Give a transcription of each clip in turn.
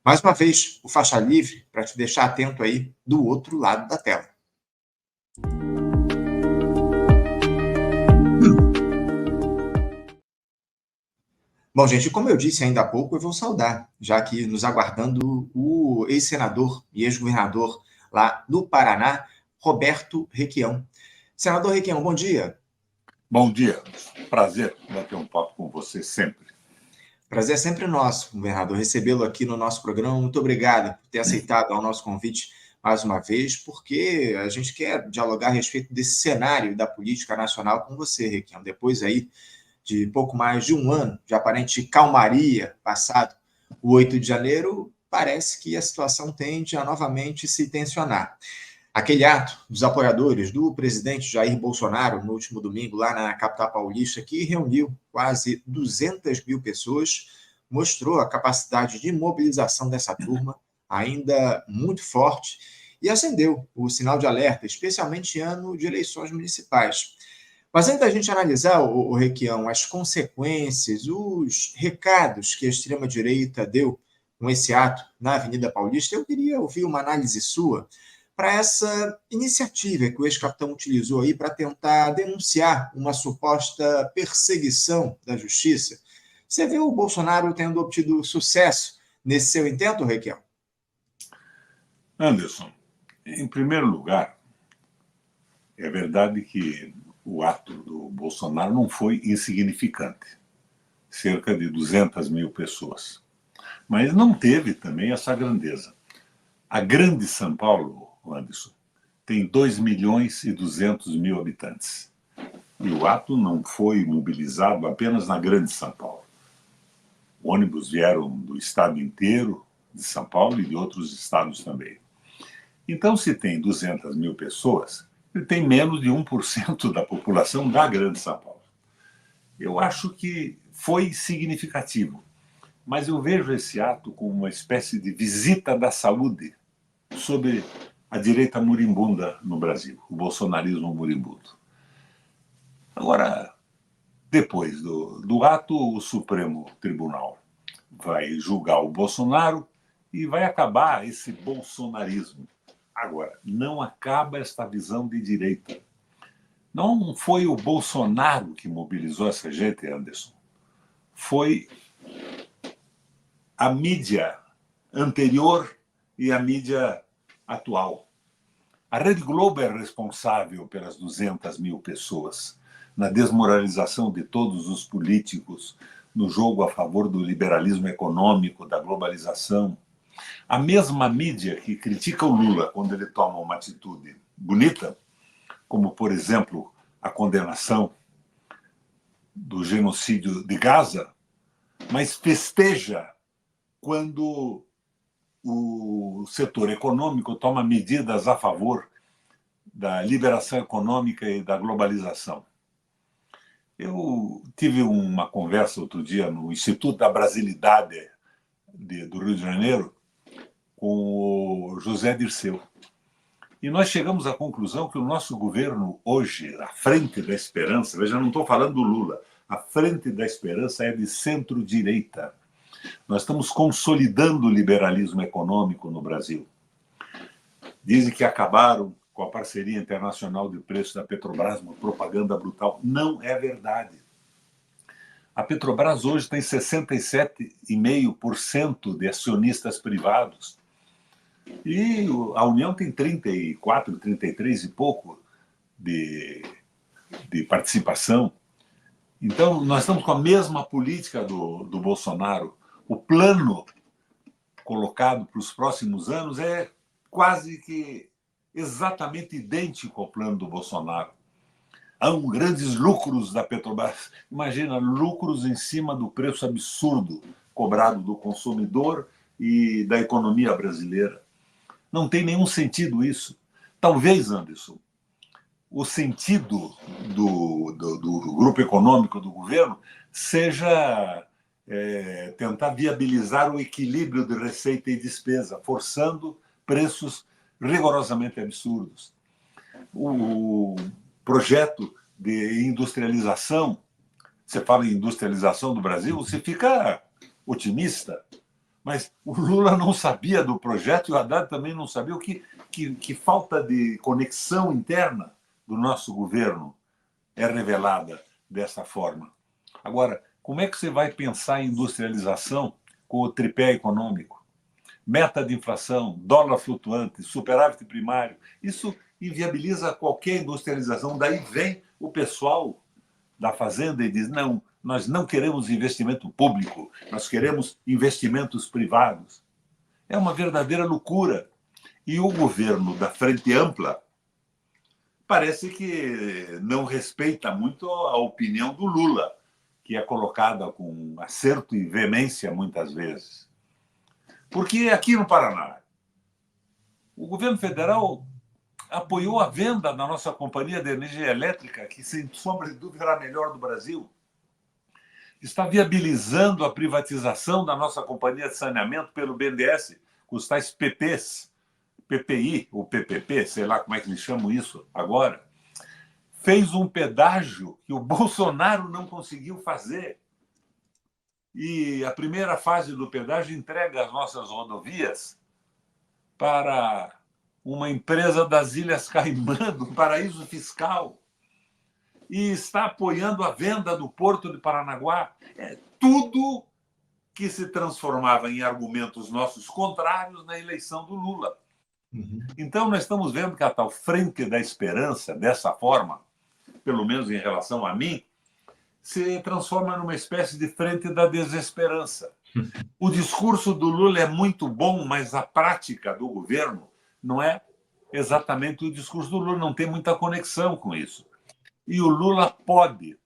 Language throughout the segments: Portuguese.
Mais uma vez, o faixa livre para te deixar atento aí do outro lado da tela. Bom, gente, como eu disse ainda há pouco, eu vou saudar, já que nos aguardando o ex-senador e ex-governador lá do Paraná, Roberto Requião. Senador Requião, bom dia. Bom dia, prazer bater um papo com você sempre. Prazer é sempre nosso, governador, recebê-lo aqui no nosso programa. Muito obrigado por ter aceitado o nosso convite mais uma vez, porque a gente quer dialogar a respeito desse cenário da política nacional com você, Requião. Depois aí de pouco mais de um ano de aparente calmaria passado o 8 de janeiro, parece que a situação tende a novamente se tensionar. Aquele ato dos apoiadores do presidente Jair Bolsonaro no último domingo, lá na capital paulista, que reuniu quase 200 mil pessoas, mostrou a capacidade de mobilização dessa turma ainda muito forte e acendeu o sinal de alerta, especialmente em ano de eleições municipais. Mas antes da gente analisar, o Requião, as consequências, os recados que a extrema-direita deu com esse ato na Avenida Paulista, eu queria ouvir uma análise sua para essa iniciativa que o ex-capitão utilizou aí para tentar denunciar uma suposta perseguição da justiça. Você vê o Bolsonaro tendo obtido sucesso nesse seu intento, Requião? Anderson, em primeiro lugar, é verdade que o ato do Bolsonaro não foi insignificante, cerca de 200 mil pessoas. Mas não teve também essa grandeza. A grande São Paulo, Anderson, tem 2 milhões e 200 mil habitantes. E o ato não foi mobilizado apenas na grande São Paulo. Ônibus vieram do estado inteiro de São Paulo e de outros estados também. Então, se tem 200 mil pessoas, ele tem menos de 1% da população da grande São Paulo. Eu acho que foi significativo, mas eu vejo esse ato como uma espécie de visita da saúde sobre a direita moribunda no Brasil, o bolsonarismo moribundo. Agora, depois do ato, o Supremo Tribunal vai julgar o Bolsonaro e vai acabar esse bolsonarismo. Agora, não acaba esta visão de direita. Não foi o Bolsonaro que mobilizou essa gente, Anderson. Foi a mídia anterior e a mídia atual. A Rede Globo é responsável pelas 200 mil pessoas, na desmoralização de todos os políticos, no jogo a favor do liberalismo econômico, da globalização. A mesma mídia que critica o Lula quando ele toma uma atitude bonita, como, por exemplo, a condenação do genocídio de Gaza, mas festeja quando o setor econômico toma medidas a favor da liberação econômica e da globalização. Eu tive uma conversa outro dia no Instituto da Brasilidade do Rio de Janeiro com o José Dirceu. E nós chegamos à conclusão que o nosso governo hoje, à frente da esperança, veja, não estou falando do Lula, a frente da esperança é de centro-direita. Nós estamos consolidando o liberalismo econômico no Brasil. Dizem que acabaram com a parceria internacional de preços da Petrobras, uma propaganda brutal. Não é verdade. A Petrobras hoje tem 67,5% de acionistas privados. E a União tem 34, 33 e pouco de participação. Então, nós estamos com a mesma política do Bolsonaro. O plano colocado para os próximos anos é quase que exatamente idêntico ao plano do Bolsonaro. Há grandes lucros da Petrobras. Imagina, lucros em cima do preço absurdo cobrado do consumidor e da economia brasileira. Não tem nenhum sentido isso. Talvez, Anderson, o sentido do grupo econômico do governo seja tentar viabilizar o equilíbrio de receita e despesa, forçando preços rigorosamente absurdos. O projeto de industrialização, você fala em industrialização do Brasil, você fica otimista, Mas o Lula não sabia do projeto e o Haddad também não sabia. Que falta de conexão interna do nosso governo é revelada dessa forma. Agora, como é que você vai pensar em industrialização com o tripé econômico? Meta de inflação, dólar flutuante, superávit primário. Isso inviabiliza qualquer industrialização. Daí vem o pessoal da Fazenda e diz: não, nós não queremos investimento público, nós queremos investimentos privados. É uma verdadeira loucura. E o governo da Frente Ampla parece que não respeita muito a opinião do Lula, que é colocada com acerto e veemência muitas vezes. Porque aqui no Paraná, o governo federal apoiou a venda da nossa companhia de energia elétrica, que, sem sombra de dúvida, era a melhor do Brasil. Está viabilizando a privatização da nossa companhia de saneamento pelo BNDES, com os tais PPs, PPI ou PPP, sei lá como é que eles chamam isso agora. Fez um pedágio que o Bolsonaro não conseguiu fazer. E a primeira fase do pedágio entrega as nossas rodovias para uma empresa das Ilhas Caimã, do paraíso fiscal, e está apoiando a venda do Porto de Paranaguá. É tudo que se transformava em argumentos nossos contrários na eleição do Lula. Então, nós estamos vendo que a tal Frente da Esperança, dessa forma, pelo menos em relação a mim, se transforma numa espécie de Frente da Desesperança. O discurso do Lula é muito bom, mas a prática do governo não é exatamente o discurso do Lula, não tem muita conexão com isso. E o Lula pode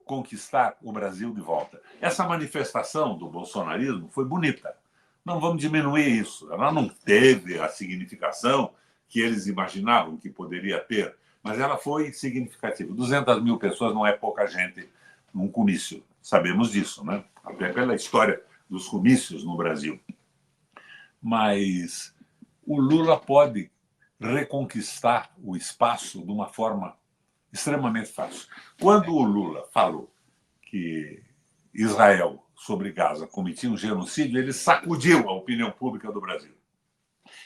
conquistar o Brasil de volta. Essa manifestação do bolsonarismo foi bonita. Não vamos diminuir isso. Ela não teve a significação que eles imaginavam que poderia ter, mas ela foi significativa. 200 mil pessoas não é pouca gente num comício. Sabemos disso, né? Até pela história dos comícios no Brasil. Mas o Lula pode reconquistar o espaço de uma forma extremamente fácil. Quando o Lula falou que Israel, sobre Gaza, cometia um genocídio, ele sacudiu a opinião pública do Brasil.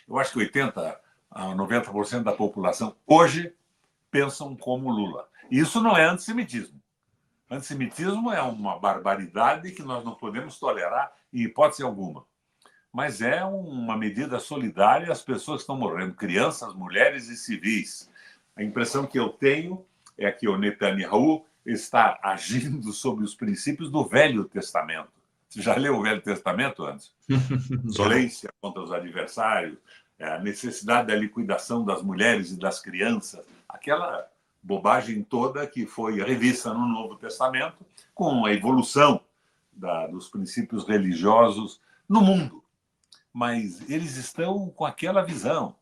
Eu acho que 80% a 90% da população hoje pensam como Lula. E isso não é antissemitismo. Antissemitismo é uma barbaridade que nós não podemos tolerar em hipótese alguma. Mas é uma medida solidária às pessoas que estão morrendo, crianças, mulheres e civis. A impressão que eu tenho é que o Netanyahu está agindo sob os princípios do Velho Testamento. Você já leu o Velho Testamento antes? Violência contra os adversários, a necessidade da liquidação das mulheres e das crianças, aquela bobagem toda que foi revista no Novo Testamento, com a evolução dos princípios religiosos no mundo. Mas eles estão com aquela visão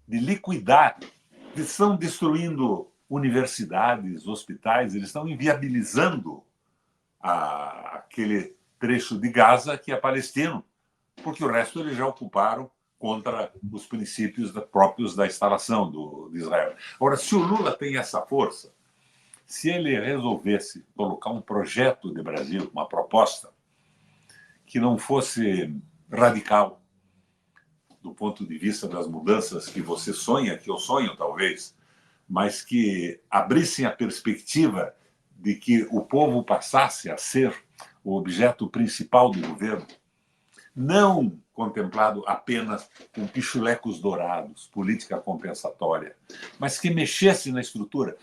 de liquidar, eles estão destruindo universidades, hospitais, eles estão inviabilizando aquele trecho de Gaza que é palestino, porque o resto eles já ocuparam contra os princípios próprios da instalação de Israel. Agora, se o Lula tem essa força, se ele resolvesse colocar um projeto de Brasil, uma proposta que não fosse radical do ponto de vista das mudanças que você sonha, que eu sonho talvez, mas que abrissem a perspectiva de que o povo passasse a ser o objeto principal do governo, não contemplado apenas com pichulecos dourados, política compensatória, mas que mexesse na estrutura.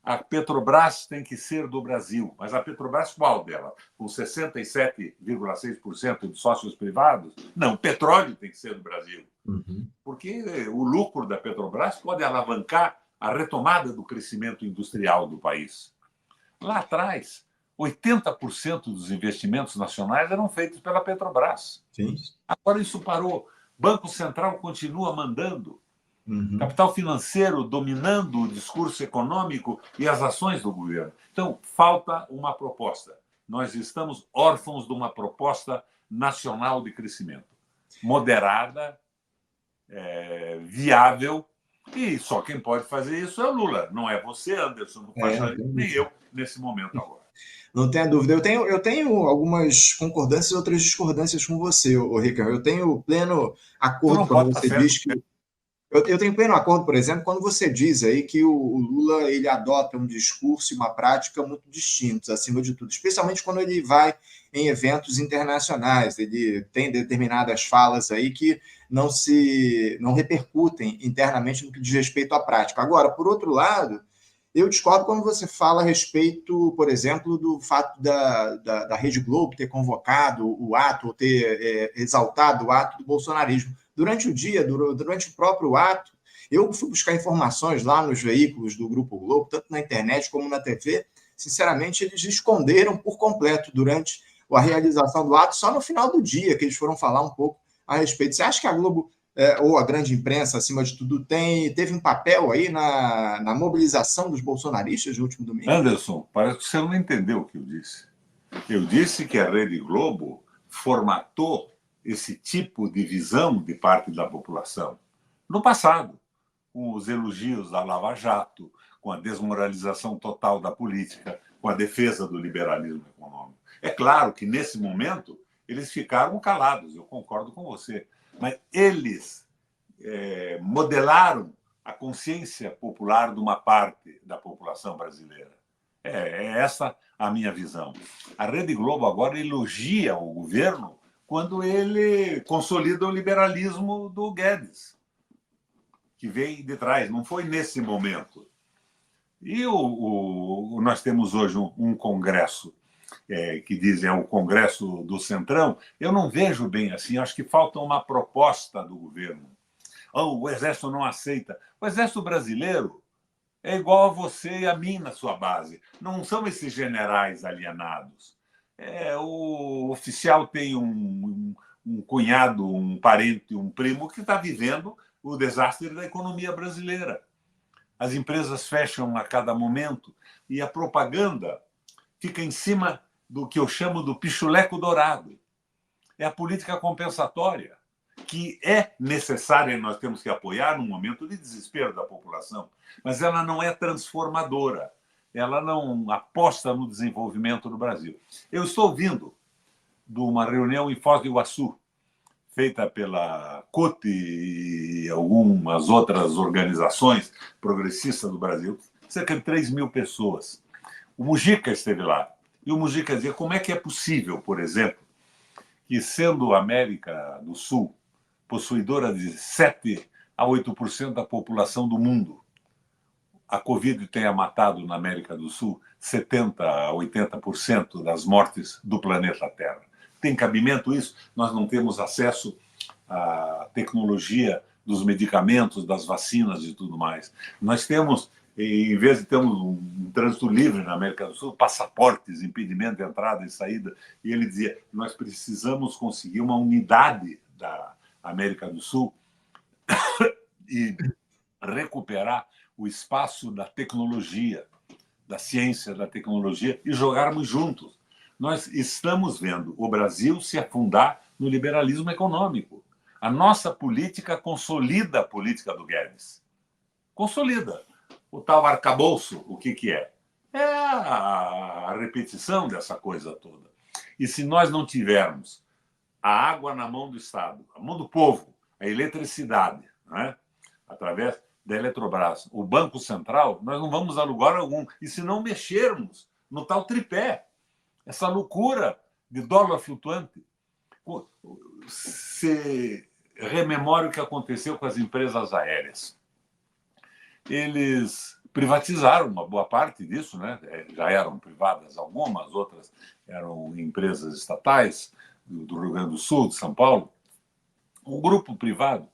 A Petrobras tem que ser do Brasil, mas a Petrobras qual dela? Com 67,6% de sócios privados? Não, petróleo tem que ser do Brasil. Porque o lucro da Petrobras pode alavancar a retomada do crescimento industrial do país. Lá atrás, 80% dos investimentos nacionais eram feitos pela Petrobras. Sim. Agora isso parou. Banco Central continua mandando. Capital financeiro dominando o discurso econômico e as ações do governo. Então, falta uma proposta. Nós estamos órfãos de uma proposta nacional de crescimento. Moderada, viável, e só quem pode fazer isso é o Lula. Não é você, Anderson, não pode fazer, nem eu, nesse momento agora. Não tenha dúvida. Eu tenho algumas concordâncias e outras discordâncias com você, Ricardo. Eu tenho pleno Tu acordo não quando pode estar você certo. diz que eu tenho pleno acordo, por exemplo, quando você diz aí que o Lula ele adota um discurso e uma prática muito distintos, acima de tudo, especialmente quando ele vai em eventos internacionais. Ele tem determinadas falas aí que não repercutem internamente no que diz respeito à prática. Agora, por outro lado, eu discordo quando você fala a respeito, por exemplo, do fato da Rede Globo ter convocado o ato, ou ter exaltado o ato do bolsonarismo. Durante o dia, durante o próprio ato, eu fui buscar informações lá nos veículos do Grupo Globo, tanto na internet como na TV. Sinceramente, eles esconderam por completo durante a realização do ato, só no final do dia que eles foram falar um pouco a respeito. Você acha que a Globo ou a grande imprensa, acima de tudo, teve um papel aí na mobilização dos bolsonaristas no último domingo? Anderson, parece que você não entendeu o que eu disse. Eu disse que a Rede Globo formatou esse tipo de visão de parte da população no passado, com os elogios da Lava Jato, com a desmoralização total da política, com a defesa do liberalismo econômico. É claro que, nesse momento, eles ficaram calados, eu concordo com você, mas eles modelaram a consciência popular de uma parte da população brasileira. É essa a minha visão. A Rede Globo agora elogia o governo quando ele consolida o liberalismo do Guedes, que vem de trás. Não foi nesse momento. E nós temos hoje um congresso que dizem é o Congresso do Centrão. Eu não vejo bem assim. Acho que falta uma proposta do governo. O Exército não aceita. O Exército brasileiro é igual a você e a mim na sua base. Não são esses generais alienados. O oficial tem um cunhado, um parente, um primo que está vivendo o desastre da economia brasileira. As empresas fecham a cada momento e a propaganda fica em cima do que eu chamo do pichuleco dourado. É a política compensatória, que é necessária e nós temos que apoiar num momento de desespero da população, mas ela não é transformadora, ela não aposta no desenvolvimento do Brasil. Eu estou vindo de uma reunião em Foz do Iguaçu, feita pela CUT e algumas outras organizações progressistas do Brasil, cerca de 3.000 pessoas. O Mujica esteve lá, e o Mujica dizia como é que é possível, por exemplo, que, sendo a América do Sul possuidora de 7 a 8% da população do mundo, a Covid tenha matado na América do Sul 70 a 80% das mortes do planeta Terra. Tem cabimento isso? Nós não temos acesso à tecnologia dos medicamentos, das vacinas e tudo mais. Nós temos, em vez de termos um trânsito livre na América do Sul, passaportes, impedimento de entrada e saída, e ele dizia, nós precisamos conseguir uma unidade da América do Sul e recuperar o espaço da tecnologia, da ciência, da tecnologia e jogarmos juntos. Nós estamos vendo o Brasil se afundar no liberalismo econômico. A nossa política consolida a política do Guedes. Consolida. O tal arcabouço, o que é? É a repetição dessa coisa toda. E se nós não tivermos a água na mão do Estado, a mão do povo, a eletricidade, né? Através da Eletrobras, o Banco Central, nós não vamos a lugar algum. E se não mexermos no tal tripé, essa loucura de dólar flutuante. Se rememora o que aconteceu com as empresas aéreas. Eles privatizaram uma boa parte disso, né? Já eram privadas algumas, outras eram empresas estatais do Rio Grande do Sul, de São Paulo. Um grupo privado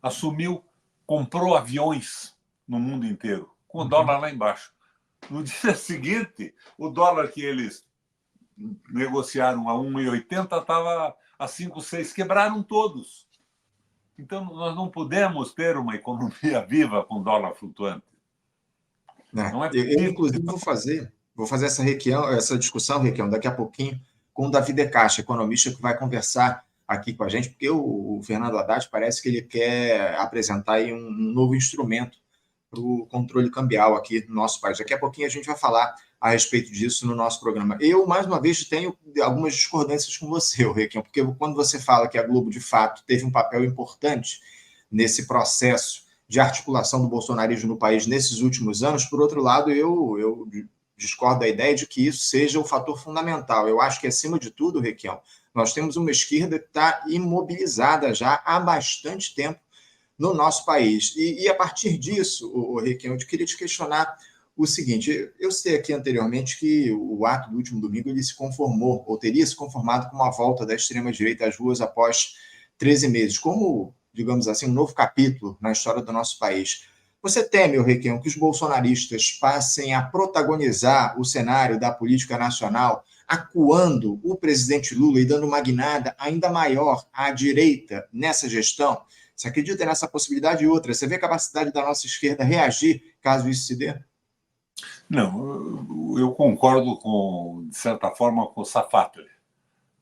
assumiu, comprou aviões no mundo inteiro, com o dólar lá embaixo. No dia seguinte, o dólar que eles negociaram a 1,80 estava a 5,6. Quebraram todos. Então, nós não podemos ter uma economia viva com dólar flutuante. Não é Eu, inclusive, vou fazer essa discussão, Requião, daqui a pouquinho, com o Davi De Castro, economista, que vai conversar aqui com a gente, porque o Fernando Haddad parece que ele quer apresentar aí um novo instrumento para o controle cambial aqui no nosso país. Daqui a pouquinho a gente vai falar a respeito disso no nosso programa. Eu, mais uma vez, tenho algumas discordâncias com você, Requião, porque quando você fala que a Globo, de fato, teve um papel importante nesse processo de articulação do bolsonarismo no país nesses últimos anos, por outro lado, eu discordo da ideia de que isso seja o fator fundamental. Eu acho que, acima de tudo, Requião, nós temos uma esquerda que está imobilizada já há bastante tempo no nosso país. E a partir disso, Requião, eu queria te questionar o seguinte: eu sei aqui anteriormente que o ato do último domingo ele se conformou, ou teria se conformado com uma volta da extrema-direita às ruas após 13 meses, como, digamos assim, um novo capítulo na história do nosso país. Você teme, Requião, que os bolsonaristas passem a protagonizar o cenário da política nacional, acuando o presidente Lula e dando uma guinada ainda maior à direita nessa gestão? Você acredita nessa possibilidade? E outra, você vê a capacidade da nossa esquerda reagir caso isso se dê? Não, eu concordo de certa forma, com o Safatli.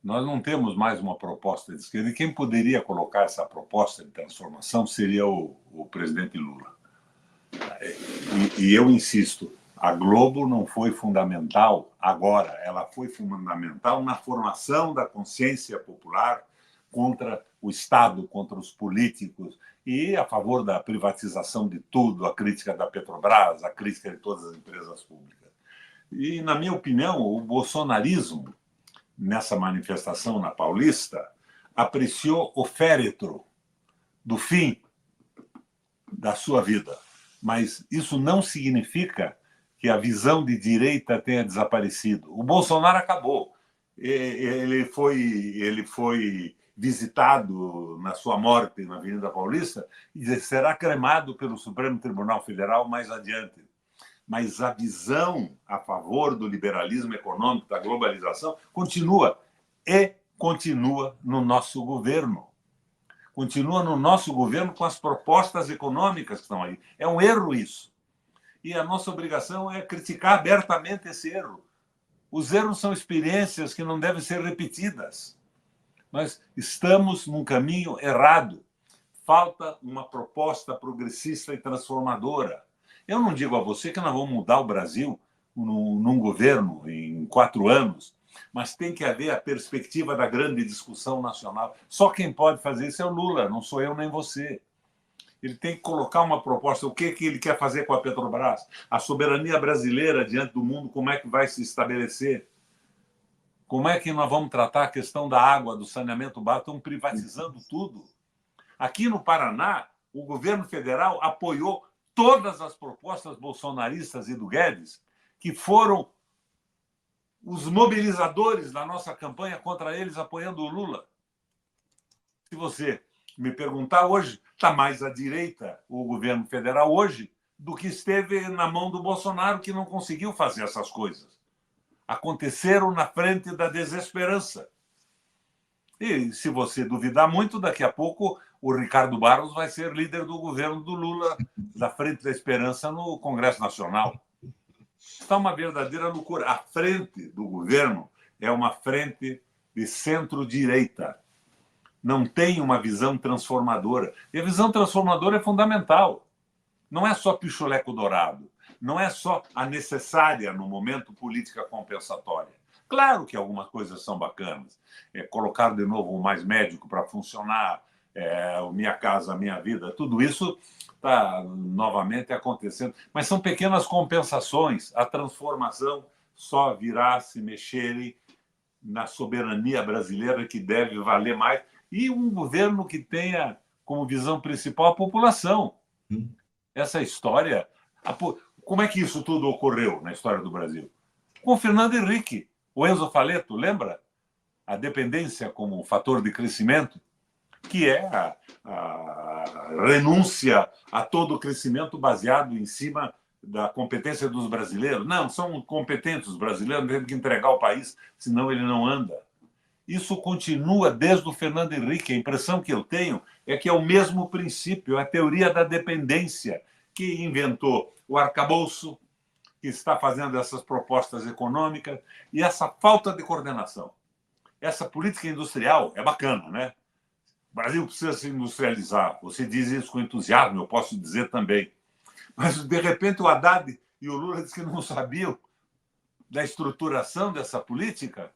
Nós não temos mais uma proposta de esquerda, e quem poderia colocar essa proposta de transformação seria o presidente Lula. E eu insisto, a Globo não foi fundamental agora, ela foi fundamental na formação da consciência popular contra o Estado, contra os políticos, e a favor da privatização de tudo, a crítica da Petrobras, a crítica de todas as empresas públicas. E, na minha opinião, o bolsonarismo, nessa manifestação na Paulista, apreciou o féretro do fim da sua vida. Mas isso não significa que a visão de direita tenha desaparecido. O Bolsonaro acabou. Ele foi visitado na sua morte na Avenida Paulista e será cremado pelo Supremo Tribunal Federal mais adiante. Mas a visão a favor do liberalismo econômico, da globalização, continua. E continua no nosso governo. Continua no nosso governo com as propostas econômicas que estão aí. É um erro isso. E a nossa obrigação é criticar abertamente esse erro. Os erros são experiências que não devem ser repetidas. Nós estamos num caminho errado. Falta uma proposta progressista e transformadora. Eu não digo a você que nós vamos mudar o Brasil num governo em 4 anos, mas tem que haver a perspectiva da grande discussão nacional. Só quem pode fazer isso é o Lula, não sou eu nem você. Ele tem que colocar uma proposta. O que ele quer fazer com a Petrobras? A soberania brasileira diante do mundo, como é que vai se estabelecer? Como é que nós vamos tratar a questão da água, do saneamento básico? Estão privatizando tudo. Aqui no Paraná, o governo federal apoiou todas as propostas bolsonaristas e do Guedes, que foram os mobilizadores da nossa campanha contra eles, apoiando o Lula. Se você me perguntar hoje, está mais à direita o governo federal hoje do que esteve na mão do Bolsonaro, que não conseguiu fazer essas coisas. Aconteceram na frente da desesperança. E se você duvidar muito, daqui a pouco o Ricardo Barros vai ser líder do governo do Lula, da Frente da Esperança, no Congresso Nacional. Está uma verdadeira loucura. A frente do governo é uma frente de centro-direita. Não tem uma visão transformadora. E a visão transformadora é fundamental. Não é só pichuleco dourado. Não é só a necessária, no momento, política compensatória. Claro que algumas coisas são bacanas. Colocar de novo o Mais Médico para funcionar, o Minha Casa Minha Vida, tudo isso está novamente acontecendo. Mas são pequenas compensações. A transformação só virá se mexerem na soberania brasileira, que deve valer mais, e um governo que tenha como visão principal a população. Essa história... Como é que isso tudo ocorreu na história do Brasil? Com o Fernando Henrique, o Enzo Faleto, lembra? A dependência como fator de crescimento, que é a renúncia a todo o crescimento baseado em cima da competência dos brasileiros. Não, são competentes os brasileiros, temos que entregar o país, senão ele não anda. Isso continua desde o Fernando Henrique. A impressão que eu tenho é que é o mesmo princípio, a teoria da dependência, que inventou o arcabouço, que está fazendo essas propostas econômicas, e essa falta de coordenação. Essa política industrial é bacana, né? O Brasil precisa se industrializar. Você diz isso com entusiasmo, eu posso dizer também. Mas, de repente, o Haddad e o Lula dizem que não sabiam da estruturação dessa política.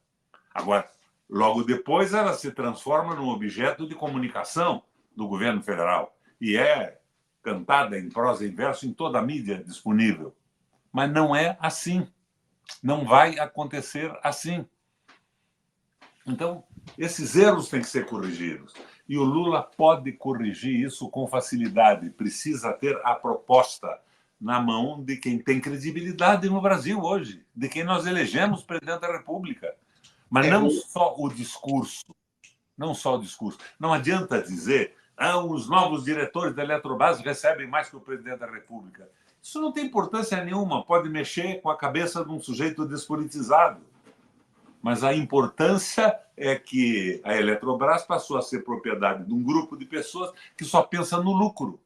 Agora, logo depois, ela se transforma num objeto de comunicação do governo federal e é cantada em prosa e verso em toda a mídia disponível. Mas não é assim. Não vai acontecer assim. Então, esses erros têm que ser corrigidos. E o Lula pode corrigir isso com facilidade. Precisa ter a proposta na mão de quem tem credibilidade no Brasil hoje, de quem nós elegemos presidente da República. Mas não só o discurso. Não só o discurso. Não adianta dizer os novos diretores da Eletrobras recebem mais que o presidente da República. Isso não tem importância nenhuma. Pode mexer com a cabeça de um sujeito despolitizado. Mas a importância é que a Eletrobras passou a ser propriedade de um grupo de pessoas que só pensa no lucro.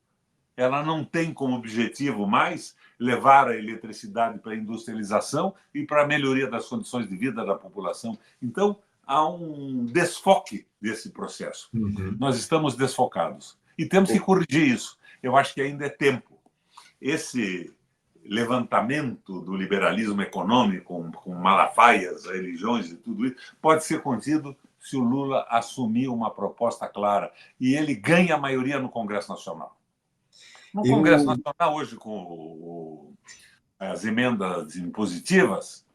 Ela não tem como objetivo mais levar a eletricidade para a industrialização e para a melhoria das condições de vida da população. Então, há um desfoque desse processo. Nós estamos desfocados e temos que corrigir isso. Eu acho que ainda é tempo. Esse levantamento do liberalismo econômico, com Malafaias, religiões e tudo isso, pode ser contido se o Lula assumir uma proposta clara. E ele ganha a maioria no Congresso Nacional. No Congresso Nacional, hoje, com as emendas impositivas,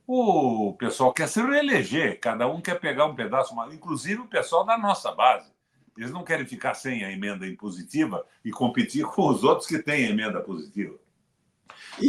o pessoal quer se reeleger, cada um quer pegar um pedaço, inclusive o pessoal da nossa base. Eles não querem ficar sem a emenda impositiva e competir com os outros que têm a emenda positiva.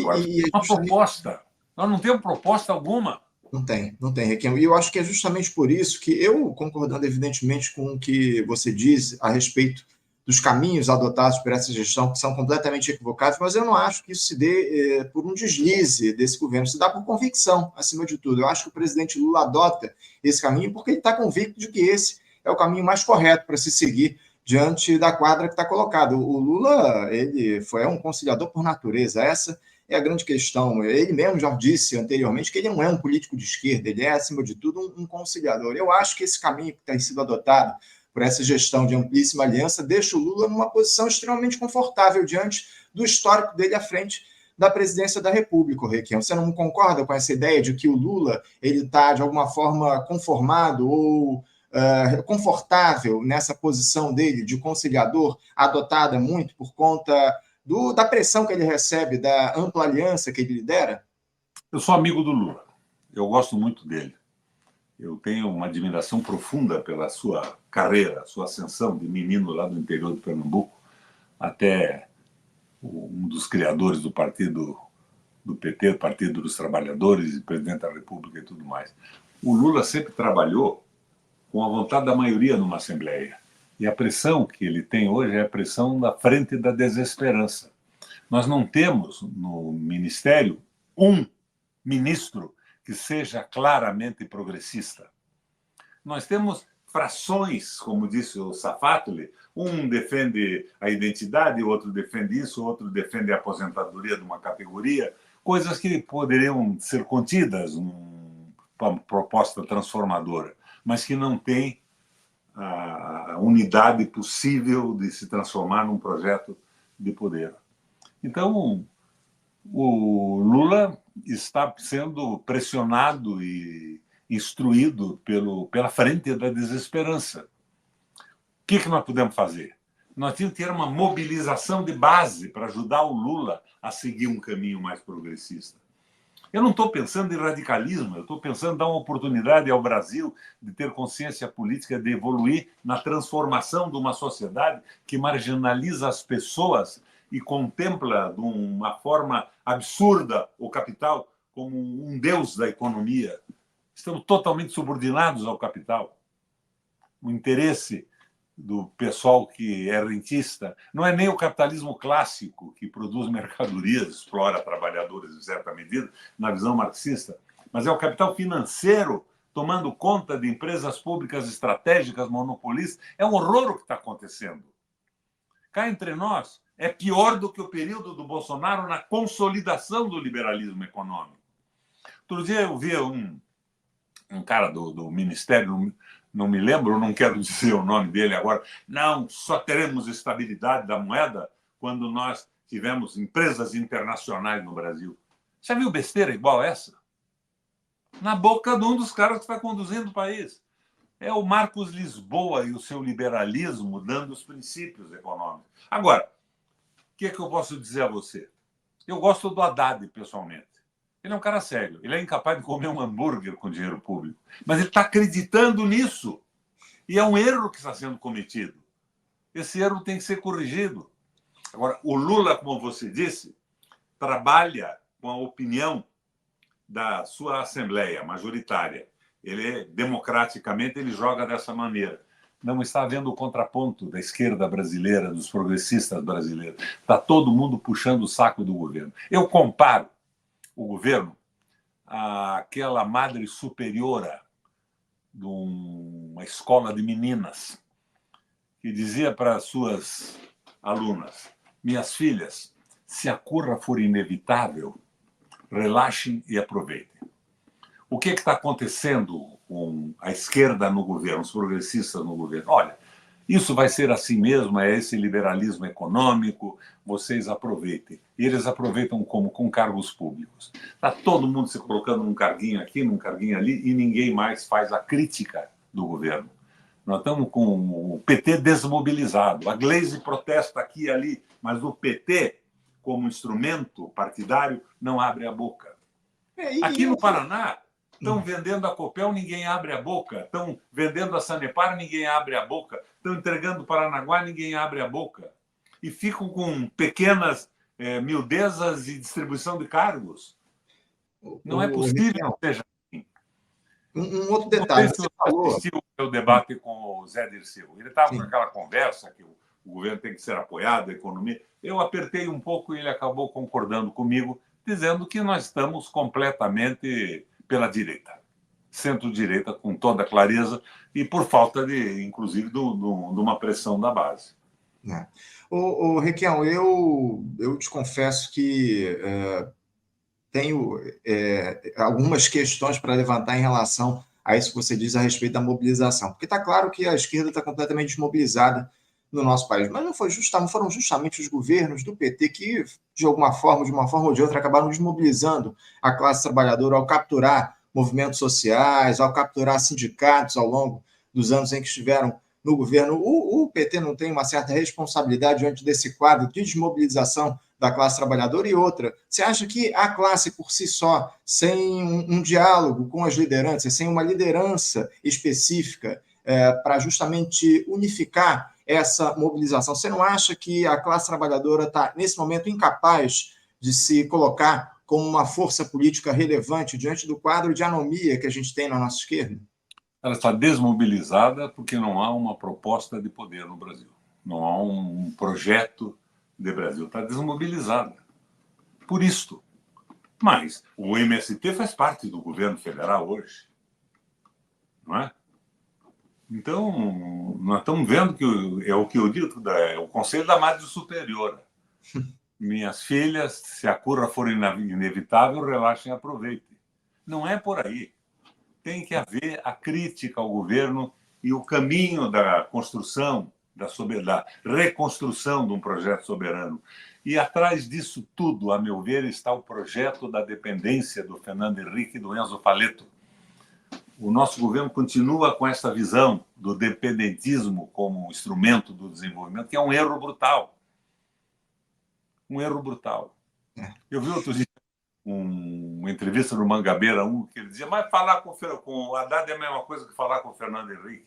Agora, uma proposta. Nós não temos proposta alguma. Não tem, Requião. E eu acho que é justamente por isso que eu, concordando evidentemente com o que você diz a respeito dos caminhos adotados por essa gestão, que são completamente equivocados, mas eu não acho que isso se dê por um deslize desse governo, se dá por convicção, acima de tudo. Eu acho que o presidente Lula adota esse caminho porque ele está convicto de que esse é o caminho mais correto para se seguir diante da quadra que está colocada. O Lula, ele foi um conciliador por natureza, essa é a grande questão. Ele mesmo já disse anteriormente que ele não é um político de esquerda, ele é, acima de tudo, um conciliador. Eu acho que esse caminho que tem sido adotado por essa gestão de amplíssima aliança deixa o Lula numa posição extremamente confortável diante do histórico dele à frente da presidência da República, Requião. Você não concorda com essa ideia de que o Lula ele está, de alguma forma, conformado ou confortável nessa posição dele de conciliador, adotada muito por conta da pressão que ele recebe, da ampla aliança que ele lidera? Eu sou amigo do Lula. Eu gosto muito dele. Eu tenho uma admiração profunda pela sua carreira, sua ascensão de menino lá do interior de Pernambuco até um dos criadores do partido do PT, Partido dos Trabalhadores, e presidente da República e tudo mais. O Lula sempre trabalhou com a vontade da maioria numa Assembleia. E a pressão que ele tem hoje é a pressão da frente da desesperança. Nós não temos no Ministério um ministro que seja claramente progressista. Nós temos frações, como disse o Safatli, um defende a identidade, outro defende isso, outro defende a aposentadoria de uma categoria, coisas que poderiam ser contidas numa proposta transformadora, mas que não tem a unidade possível de se transformar num projeto de poder. Então, o Lula está sendo pressionado e instruído pela frente da desesperança. O que nós podemos fazer? Nós tínhamos que ter uma mobilização de base para ajudar o Lula a seguir um caminho mais progressista. Eu não estou pensando em radicalismo, eu estou pensando em dar uma oportunidade ao Brasil de ter consciência política, de evoluir na transformação de uma sociedade que marginaliza as pessoas e contempla de uma forma absurda o capital como um deus da economia. Estamos totalmente subordinados ao capital. O interesse do pessoal que é rentista não é nem o capitalismo clássico, que produz mercadorias, explora trabalhadores em certa medida, na visão marxista, mas é o capital financeiro tomando conta de empresas públicas estratégicas, monopolistas. É um horror o que está acontecendo. Cá entre nós, é pior do que o período do Bolsonaro na consolidação do liberalismo econômico. Outro dia eu vi um cara do Ministério, não me lembro, não quero dizer o nome dele agora, não, só teremos estabilidade da moeda quando nós tivemos empresas internacionais no Brasil. Já viu besteira igual essa? Na boca de um dos caras que está conduzindo o país. É o Marcos Lisboa e o seu liberalismo dando os princípios econômicos. Agora, o que eu posso dizer a você? Eu gosto do Haddad, pessoalmente. Ele é um cara sério. Ele é incapaz de comer um hambúrguer com dinheiro público. Mas ele está acreditando nisso. E é um erro que está sendo cometido. Esse erro tem que ser corrigido. Agora, o Lula, como você disse, trabalha com a opinião da sua Assembleia majoritária. Ele, democraticamente, ele joga dessa maneira. Não está havendo o contraponto da esquerda brasileira, dos progressistas brasileiros. Está todo mundo puxando o saco do governo. Eu comparo o governo àquela madre superiora de uma escola de meninas que dizia para as suas alunas: minhas filhas, se a curra for inevitável, relaxem e aproveitem. O que está acontecendo com a esquerda no governo, os progressistas no governo? Olha, isso vai ser assim mesmo, é esse liberalismo econômico, vocês aproveitem. E eles aproveitam como? Com cargos públicos. Está todo mundo se colocando num carguinho aqui, num carguinho ali, e ninguém mais faz a crítica do governo. Nós estamos com o PT desmobilizado. A Gleisi protesta aqui e ali, mas o PT, como instrumento partidário, não abre a boca. Aqui no Paraná, estão vendendo a Copel, ninguém abre a boca. Estão vendendo a Sanepar, ninguém abre a boca. Estão entregando o Paranaguá, ninguém abre a boca. E ficam com pequenas miudezas e distribuição de cargos. Não é possível que seja assim. Um outro detalhe, você assistiu o meu debate com o Zé Dirceu. Ele estava com aquela conversa que o governo tem que ser apoiado, a economia. Eu apertei um pouco e ele acabou concordando comigo, dizendo que nós estamos completamente pela direita, centro-direita, com toda clareza, e por falta, inclusive, de uma pressão da base. Requião, eu te confesso que tenho algumas questões para levantar em relação a isso que você diz a respeito da mobilização, porque está claro que a esquerda está completamente desmobilizada no nosso país, mas não foram justamente os governos do PT que, de uma forma ou de outra, acabaram desmobilizando a classe trabalhadora ao capturar movimentos sociais, ao capturar sindicatos ao longo dos anos em que estiveram no governo. O PT não tem uma certa responsabilidade diante desse quadro de desmobilização da classe trabalhadora? E outra, você acha que a classe por si só, sem um diálogo com as lideranças, sem uma liderança específica para justamente unificar essa mobilização, você não acha que a classe trabalhadora está, nesse momento, incapaz de se colocar como uma força política relevante diante do quadro de anomia que a gente tem na nossa esquerda? Ela está desmobilizada porque não há uma proposta de poder no Brasil. Não há um projeto de Brasil. Está desmobilizada. Por isto. Mas o MST faz parte do governo federal hoje. Não é? Então, nós estamos vendo que é o que eu digo, é o conselho da Madre Superiora. Minhas filhas, se a curva for inevitável, relaxem e aproveitem. Não é por aí. Tem que haver a crítica ao governo e o caminho da construção, da reconstrução de um projeto soberano. E atrás disso tudo, a meu ver, está o projeto da dependência do Fernando Henrique e do Enzo Faleto. O nosso governo continua com essa visão do dependentismo como instrumento do desenvolvimento, que é um erro brutal. Um erro brutal. Eu vi outro dia uma entrevista no Mangabeira 1, que ele dizia, mas falar com o Haddad é a mesma coisa que falar com o Fernando Henrique.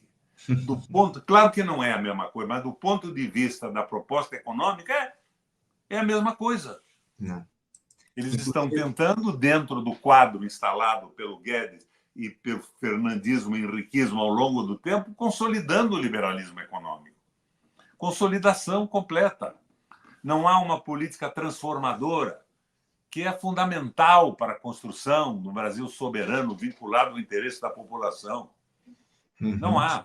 Claro que não é a mesma coisa, mas do ponto de vista da proposta econômica, é a mesma coisa. Não. Eles estão tentando, dentro do quadro instalado pelo Guedes e pelo fernandismo e henriquismo ao longo do tempo, consolidando o liberalismo econômico. Consolidação completa. Não há uma política transformadora, que é fundamental para a construção do Brasil soberano, vinculado ao interesse da população. Não há.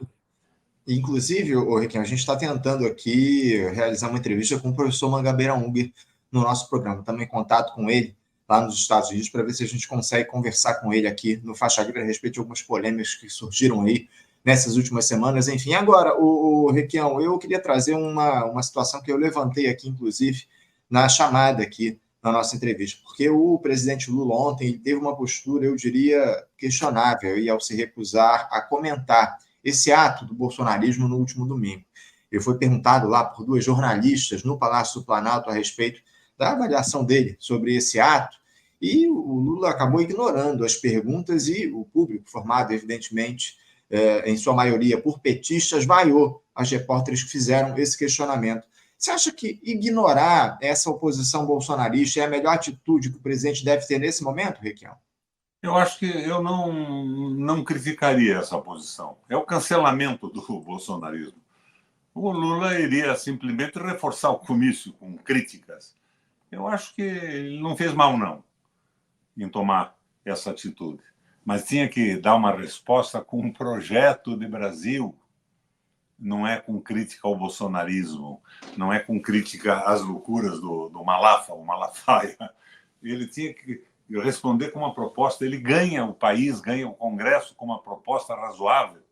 Inclusive, Requião, a gente está tentando aqui realizar uma entrevista com o professor Mangabeira Unger no nosso programa. Estamos em contato com ele lá nos Estados Unidos para ver se a gente consegue conversar com ele aqui no Faixa Livre a respeito de algumas polêmicas que surgiram aí nessas últimas semanas. Enfim, agora, Requião, eu queria trazer uma situação que eu levantei aqui, inclusive, na chamada aqui na nossa entrevista, porque o presidente Lula ontem teve uma postura, eu diria, questionável, e ao se recusar a comentar esse ato do bolsonarismo no último domingo. Ele foi perguntado lá por duas jornalistas no Palácio do Planalto a respeito da avaliação dele sobre esse ato, e o Lula acabou ignorando as perguntas e o público, formado, evidentemente, em sua maioria por petistas, vaiou as repórteres que fizeram esse questionamento. Você acha que ignorar essa oposição bolsonarista é a melhor atitude que o presidente deve ter nesse momento, Requião? Eu acho que eu não criticaria essa posição. É o cancelamento do bolsonarismo. O Lula iria simplesmente reforçar o comício com críticas. Eu acho que ele não fez mal, não, em tomar essa atitude. Mas tinha que dar uma resposta com um projeto de Brasil. Não é com crítica ao bolsonarismo, não é com crítica às loucuras do Malafaia. Ele tinha que responder com uma proposta. Ele ganha o país, ganha o Congresso com uma proposta razoável.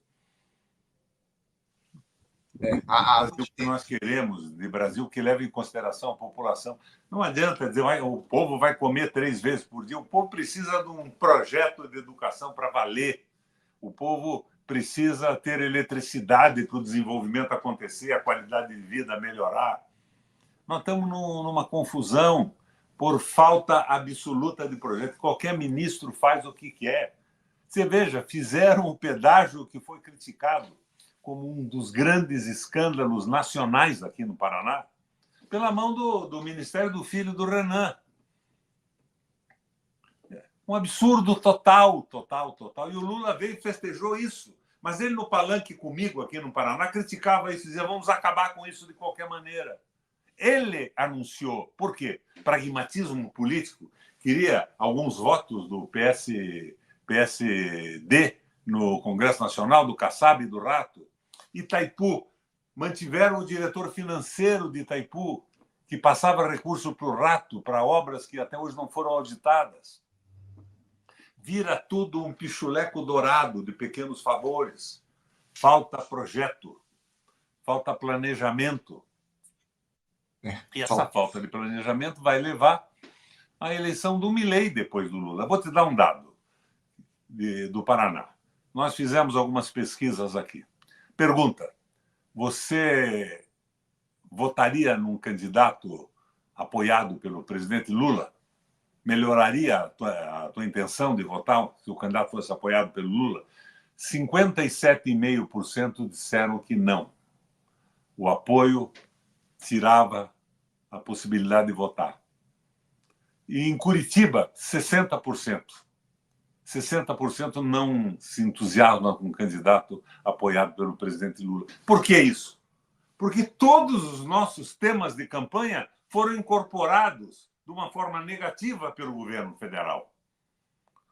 O Brasil que nós queremos, de Brasil que leva em consideração a população. Não adianta dizer que o povo vai comer 3 vezes por dia. O povo precisa de um projeto de educação para valer. O povo precisa ter eletricidade para o desenvolvimento acontecer, a qualidade de vida melhorar. Nós estamos numa confusão por falta absoluta de projeto. Qualquer ministro faz o que quer. Você veja, fizeram o pedágio que foi criticado como um dos grandes escândalos nacionais aqui no Paraná, pela mão do Ministério do Filho do Renan. Um absurdo total. E o Lula veio e festejou isso. Mas ele, no palanque comigo aqui no Paraná, criticava isso, dizia: vamos acabar com isso de qualquer maneira. Ele anunciou. Por quê? Pragmatismo político. Queria alguns votos do PSD no Congresso Nacional, do Kassab e do Rato. Itaipu, mantiveram o diretor financeiro de Itaipu, que passava recurso para o Rato, para obras que até hoje não foram auditadas. Vira tudo um pichuleco dourado de pequenos favores. Falta projeto, falta planejamento. E essa falta de planejamento vai levar à eleição do Milei depois do Lula. Vou te dar um dado do Paraná. Nós fizemos algumas pesquisas aqui. Pergunta: você votaria num candidato apoiado pelo presidente Lula? Melhoraria a tua intenção de votar se o candidato fosse apoiado pelo Lula? 57,5% disseram que não. O apoio tirava a possibilidade de votar. E em Curitiba, 60%. 60% não se entusiasma com um candidato apoiado pelo presidente Lula. Por que isso? Porque todos os nossos temas de campanha foram incorporados de uma forma negativa pelo governo federal.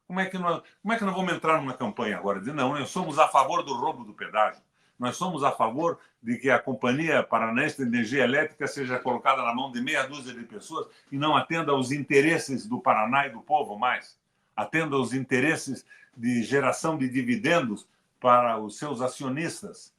Como é que nós vamos entrar numa campanha agora? Dizer: não, nós somos a favor do roubo do pedágio. Nós somos a favor de que a Companhia Paranaense de Energia Elétrica seja colocada na mão de meia dúzia de pessoas e não atenda aos interesses do Paraná e do povo mais. Atenda aos interesses de geração de dividendos para os seus acionistas,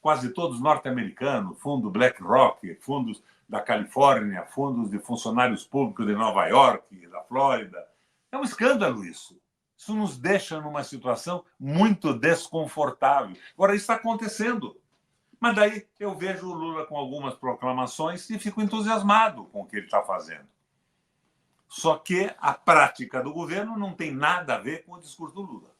quase todos norte-americanos, fundo BlackRock, fundos da Califórnia, fundos de funcionários públicos de Nova York, da Flórida. É um escândalo isso. Isso nos deixa numa situação muito desconfortável. Agora, isso está acontecendo. Mas daí eu vejo o Lula com algumas proclamações e fico entusiasmado com o que ele está fazendo. Só que a prática do governo não tem nada a ver com o discurso do Lula.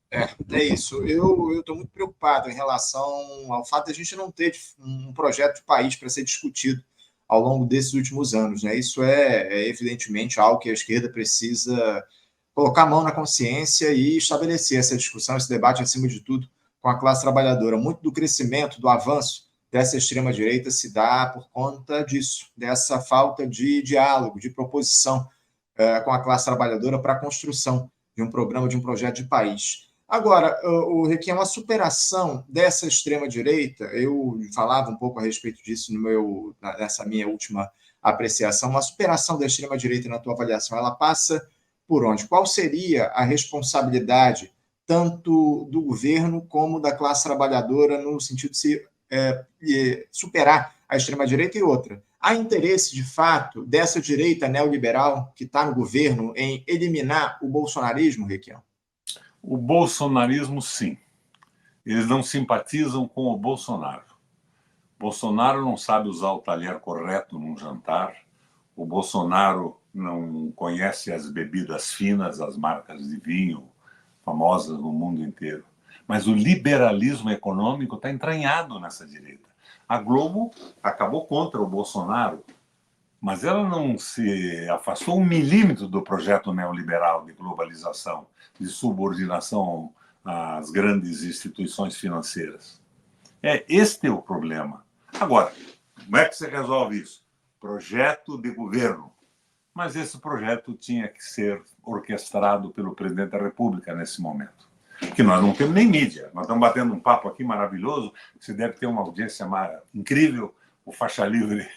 É isso. Eu estou muito preocupado em relação ao fato de a gente não ter um projeto de país para ser discutido ao longo desses últimos anos, né? Isso é evidentemente algo que a esquerda precisa colocar a mão na consciência e estabelecer essa discussão, esse debate, acima de tudo, com a classe trabalhadora. Muito do crescimento, do avanço dessa extrema-direita se dá por conta disso, dessa falta de diálogo, de proposição com a classe trabalhadora para a construção de um programa, de um projeto de país. Agora, o Requião, a superação dessa extrema-direita, eu falava um pouco a respeito disso nessa minha última apreciação, a superação da extrema-direita, na tua avaliação, ela passa por onde? Qual seria a responsabilidade tanto do governo como da classe trabalhadora no sentido de superar a extrema-direita, e outra. Há interesse, de fato, dessa direita neoliberal que está no governo em eliminar o bolsonarismo, Requião? O bolsonarismo, sim. Eles não simpatizam com o Bolsonaro. Bolsonaro não sabe usar o talher correto num jantar. O Bolsonaro não conhece as bebidas finas, as marcas de vinho famosas no mundo inteiro. Mas o liberalismo econômico está entranhado nessa direita. A Globo acabou contra o Bolsonaro, mas ela não se afastou 1 milímetro do projeto neoliberal de globalização, de subordinação às grandes instituições financeiras. Este é o problema. Agora, como é que você resolve isso? Projeto de governo. Mas esse projeto tinha que ser orquestrado pelo presidente da República nesse momento. Porque nós não temos nem mídia. Nós estamos batendo um papo aqui maravilhoso. Você deve ter uma audiência incrível. O Faixa Livre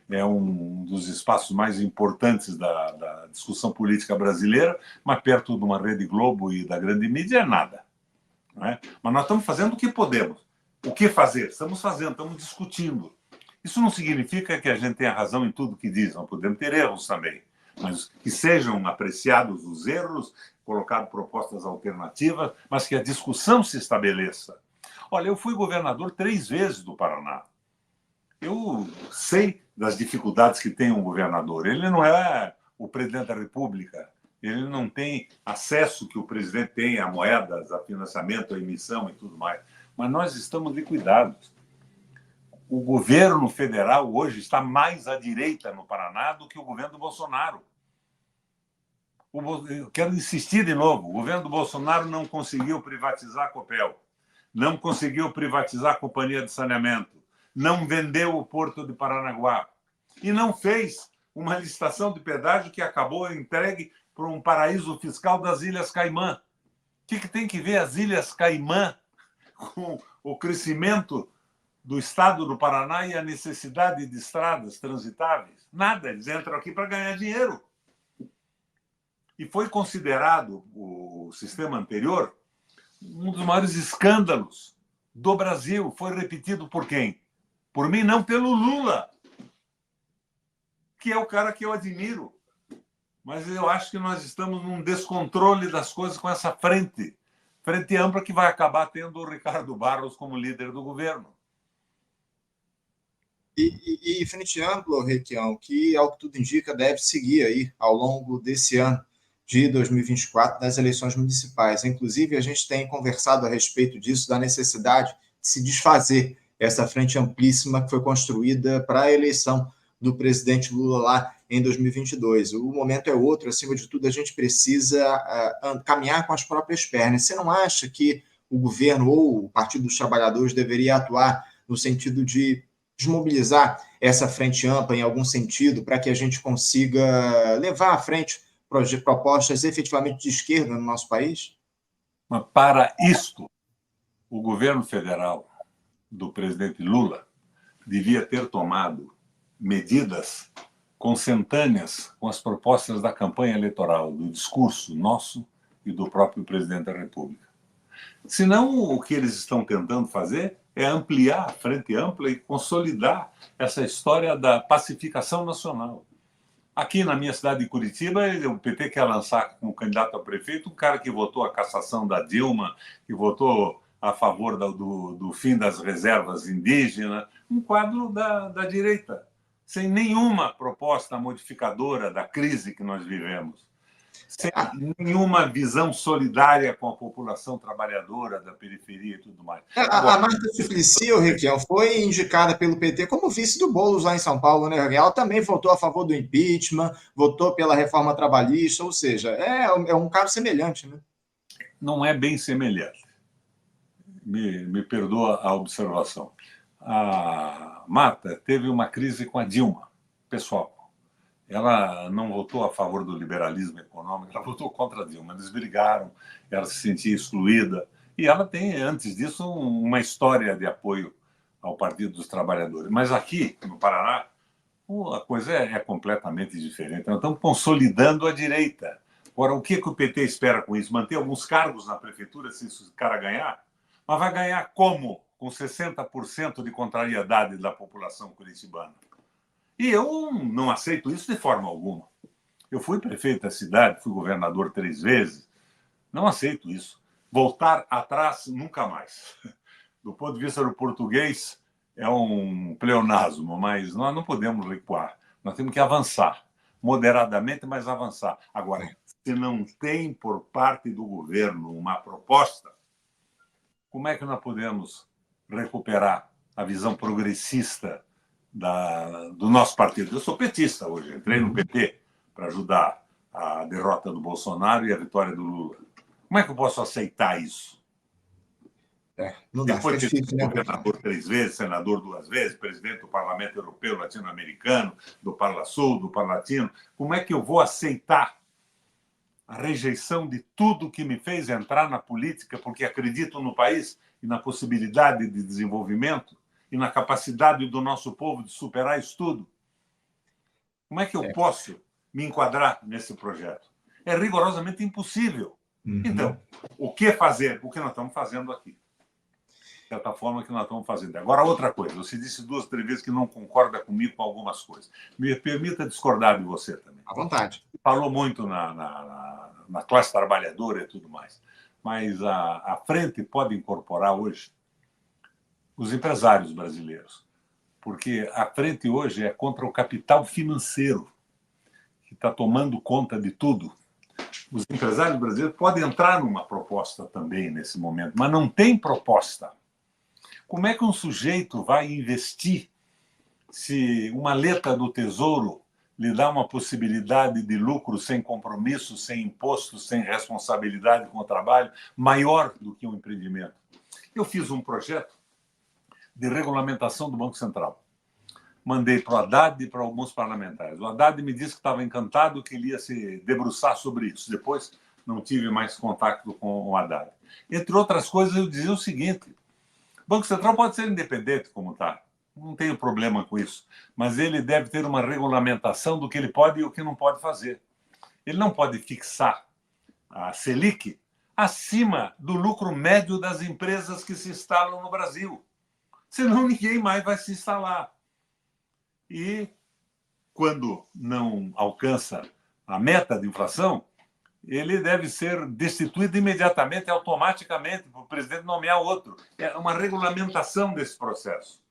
é um dos espaços mais importantes da discussão política brasileira, mas perto de uma Rede Globo e da grande mídia é nada. Não é? Mas nós estamos fazendo o que podemos. O que fazer? Estamos fazendo, estamos discutindo. Isso não significa que a gente tenha razão em tudo que diz. Nós podemos ter erros também. Mas que sejam apreciados os erros, colocadas propostas alternativas, mas que a discussão se estabeleça. Olha, eu fui governador 3 vezes do Paraná. Eu sei das dificuldades que tem um governador. Ele não é o presidente da República. Ele não tem acesso que o presidente tem a moedas, a financiamento, a emissão e tudo mais. Mas nós estamos liquidados. O governo federal hoje está mais à direita no Paraná do que o governo do Bolsonaro. Eu quero insistir de novo, o governo do Bolsonaro não conseguiu privatizar a Copel, não conseguiu privatizar a Companhia de Saneamento, não vendeu o Porto de Paranaguá e não fez uma licitação de pedágio que acabou entregue para um paraíso fiscal das Ilhas Caimã. O que tem que ver as Ilhas Caimã com o crescimento do estado do Paraná e a necessidade de estradas transitáveis? Nada, eles entram aqui para ganhar dinheiro. E foi considerado o sistema anterior um dos maiores escândalos do Brasil. Foi repetido por quem? Por mim, não, pelo Lula, que é o cara que eu admiro. Mas eu acho que nós estamos num descontrole das coisas com essa frente ampla que vai acabar tendo o Ricardo Barros como líder do governo. E frente ampla, Requião, que, ao que tudo indica, deve seguir aí ao longo desse ano de 2024 nas eleições municipais. Inclusive, a gente tem conversado a respeito disso, da necessidade de se desfazer essa frente amplíssima que foi construída para a eleição do presidente Lula lá em 2022. O momento é outro, acima de tudo, a gente precisa caminhar com as próprias pernas. Você não acha que o governo ou o Partido dos Trabalhadores deveria atuar no sentido de desmobilizar essa frente ampla em algum sentido para que a gente consiga levar à frente propostas efetivamente de esquerda no nosso país? Mas para isto, o governo federal do presidente Lula devia ter tomado medidas consentâneas com as propostas da campanha eleitoral, do discurso nosso e do próprio presidente da República. Senão, o que eles estão tentando fazer é ampliar a frente ampla e consolidar essa história da pacificação nacional. Aqui na minha cidade de Curitiba, o PT quer lançar como candidato a prefeito um cara que votou a cassação da Dilma, que votou a favor do fim das reservas indígenas, um quadro da direita, sem nenhuma proposta modificadora da crise que nós vivemos, sem nenhuma visão solidária com a população trabalhadora da periferia e tudo mais. Agora, a Marta Suplicy, Requião, foi indicada pelo PT como vice do Boulos lá em São Paulo, né? Ela também votou a favor do impeachment, votou pela reforma trabalhista, ou seja, é um caso semelhante, né? Não é bem semelhante. Me perdoa a observação. A Marta teve uma crise com a Dilma, pessoal. Ela não votou a favor do liberalismo econômico, ela votou contra a Dilma. Eles brigaram, ela se sentia excluída. E ela tem, antes disso, uma história de apoio ao Partido dos Trabalhadores. Mas aqui, no Paraná, a coisa é completamente diferente. Nós estamos consolidando a direita. Agora, o que o PT espera com isso? Manter alguns cargos na prefeitura, se esse cara ganhar? Mas vai ganhar como? com 60% de contrariedade da população curitibana. E eu não aceito isso de forma alguma. Eu fui prefeito da cidade, fui governador 3 vezes. Não aceito isso. Voltar atrás, nunca mais. Do ponto de vista do português, é um pleonasmo, mas nós não podemos recuar. Nós temos que avançar, moderadamente, mas avançar. Agora, se não tem por parte do governo uma proposta, como é que nós podemos recuperar a visão progressista do nosso partido? Eu sou petista hoje, entrei no PT para ajudar a derrota do Bolsonaro e a vitória do Lula. Como é que eu posso aceitar isso? Não dá, Depois de fica ser difícil, governador 3 vezes, senador 2 vezes, presidente do Parlamento Europeu Latino-Americano, do Parlasul, do Parlatino, como é que eu vou aceitar a rejeição de tudo que me fez entrar na política, porque acredito no país e na possibilidade de desenvolvimento e na capacidade do nosso povo de superar isso tudo? Como é que eu posso me enquadrar nesse projeto? É rigorosamente impossível. Então, o que fazer? O que nós estamos fazendo aqui. De certa forma que nós estamos fazendo. Agora, outra coisa. Você disse 2, 3 vezes que não concorda comigo com algumas coisas. Me permita discordar de você também. À vontade. Falou muito na classe trabalhadora e tudo mais. Mas a frente pode incorporar hoje os empresários brasileiros. Porque a frente hoje é contra o capital financeiro, que está tomando conta de tudo. Os empresários brasileiros podem entrar numa proposta também nesse momento, mas não tem proposta. Como é que um sujeito vai investir se uma letra do Tesouro lhe dá uma possibilidade de lucro sem compromisso, sem imposto, sem responsabilidade com o trabalho, maior do que um empreendimento? Eu fiz um projeto de regulamentação do Banco Central. Mandei para o Haddad e para alguns parlamentares. O Haddad me disse que estava encantado, que ele ia se debruçar sobre isso. Depois não tive mais contato com o Haddad. Entre outras coisas, eu dizia o seguinte: o Banco Central pode ser independente, como está. Não tenho problema com isso. Mas ele deve ter uma regulamentação do que ele pode e o que não pode fazer. Ele não pode fixar a Selic acima do lucro médio das empresas que se instalam no Brasil. Senão ninguém mais vai se instalar. E, quando não alcança a meta de inflação, ele deve ser destituído imediatamente, automaticamente, para o presidente nomear outro. É uma regulamentação desse processo.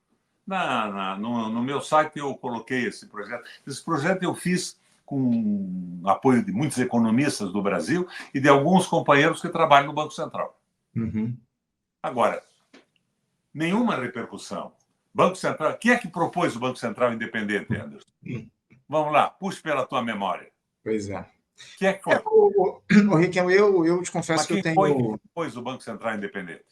No meu site eu coloquei esse projeto. Esse projeto eu fiz com apoio de muitos economistas do Brasil e de alguns companheiros que trabalham no Banco Central. Agora, nenhuma repercussão. Banco Central. Quem é que propôs o Banco Central independente, Anderson? Vamos lá, puxe pela tua memória. Pois é. Quem é que foi? Requião, eu te confesso que eu tenho... Foi que propôs o Banco Central independente?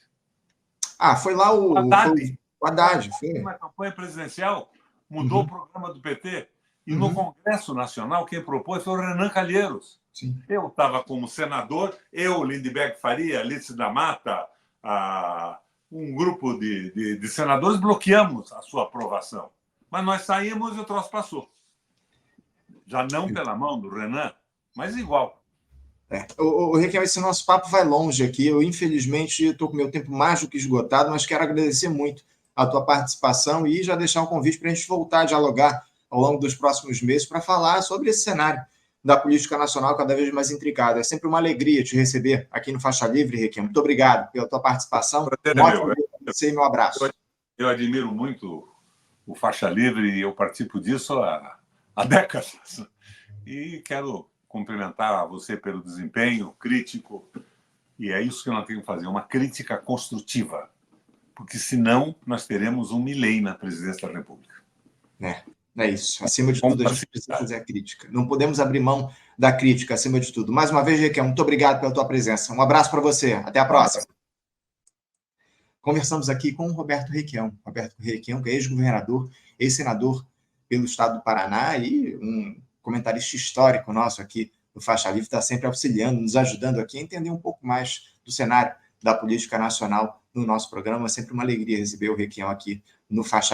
Foi lá o Haddad. O Haddad. Foi. Na campanha presidencial, mudou o programa do PT. E no Congresso Nacional, quem propôs foi o Renan Calheiros. Sim. Eu estava como senador, Lindbergh Faria, Alice da Mata, um grupo de senadores, bloqueamos a sua aprovação. Mas nós saímos e o troço passou. Já não pela mão do Renan, mas igual. Requião, esse nosso papo vai longe aqui. Eu, infelizmente, estou com meu tempo mais do que esgotado, mas quero agradecer muito a tua participação e já deixar um convite para a gente voltar a dialogar ao longo dos próximos meses para falar sobre esse cenário da política nacional cada vez mais intricado. É sempre uma alegria te receber aqui no Faixa Livre, Requião. Muito obrigado pela tua participação. Meu abraço. Eu admiro muito o Faixa Livre e eu participo disso há décadas. E quero cumprimentar você pelo desempenho crítico. E é isso que nós temos que fazer, uma crítica construtiva. Porque, senão, nós teremos um milênio na presidência da República. É isso. Acima de tudo, a gente precisa fazer a crítica. Não podemos abrir mão da crítica, acima de tudo. Mais uma vez, Requião, muito obrigado pela tua presença. Um abraço para você. Até a próxima. Conversamos aqui com o Roberto Requião. Roberto Requião, que é ex-governador, ex-senador pelo estado do Paraná e um comentarista histórico nosso aqui do Faixa Livre, está sempre auxiliando, nos ajudando aqui a entender um pouco mais do cenário da política nacional no nosso programa. É sempre uma alegria receber o Requião aqui no Faixa